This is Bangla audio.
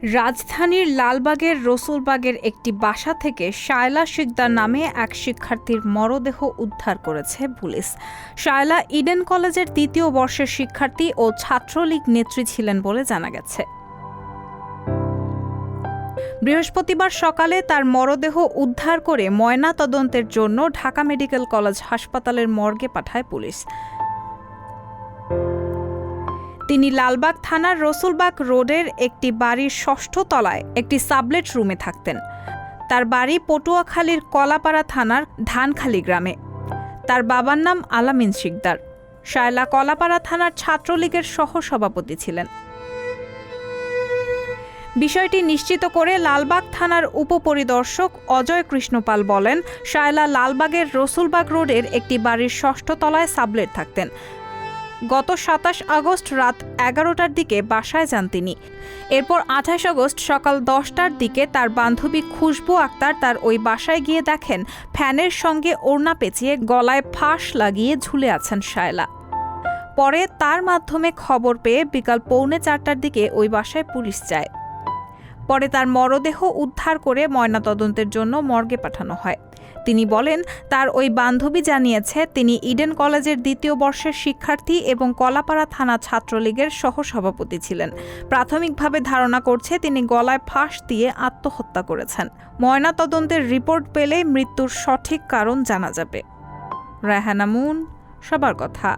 রাজধানীর লালবাগের রসুলবাগের একটি বাসা থেকে শায়লা শিকদার নামে এক শিক্ষার্থীর মরদেহ উদ্ধার করেছে পুলিশ। শায়লা ইডেন কলেজের ২য় বর্ষের শিক্ষার্থী ও ছাত্রলীগ নেত্রী ছিলেন বলে জানা গেছে। বৃহস্পতিবার সকালে তার মরদেহ উদ্ধার করে ময়না তদন্তের জন্য ঢাকা মেডিকেল কলেজ হাসপাতালের মর্গে পাঠায় পুলিশ। তিনি লালবাগ থানার রসুলবাগ রোডের একটি বাড়ির ৬ষ্ঠ তলায় একটি সাবলেট রুমে থাকতেন। তার বাড়ি পটুয়াখালীর কলাপাড়া থানার ধানখালী গ্রামে। তার বাবার নাম আলামিন শিকদার। শায়লা কলাপাড়া থানার ছাত্রলীগের সহসভাপতি ছিলেন। বিষয়টি নিশ্চিত করে লালবাগ থানার উপপরিদর্শক অজয় কৃষ্ণ পাল বলেন, শায়লা লালবাগের রসুলবাগ রোডের একটি বাড়ির ৬ষ্ঠ তলায় সাবলেট থাকতেন। গত ২৭ আগস্ট রাত ১১টার দিকে বাসায় যান তিনি। এরপর ২৮ আগস্ট সকাল ১০টার দিকে তার বান্ধবী খুশবু আক্তার তার ওই বাসায় গিয়ে দেখেন ফ্যানের সঙ্গে ওড়না পেঁচিয়ে গলায় ফাঁস লাগিয়ে ঝুলে আছেন শায়লা। পরে তার মাধ্যমে খবর পেয়ে বিকাল ৩:৪টার দিকে ওই বাসায় পুলিশ যায়। পরে তার মরদেহ উদ্ধার করে ময়নাতদন্তের জন্য মর্গে পাঠানো হয়। তিনি বলেন, তার ওই বান্ধবী জানিয়েছে তিনি ইডেন কলেজের ২য় বর্ষের শিক্ষার্থী এবং কলাপাড়া থানা ছাত্রলীগের সহসভাপতি ছিলেন। প্রাথমিকভাবে ধারণা করছে তিনি গলায় ফাঁস দিয়ে আত্মহত্যা করেছেন। ময়নাতদন্তের রিপোর্ট পেলে মৃত্যুর সঠিক কারণ জানা যাবে। রায়হানা মুন, সবার কথা।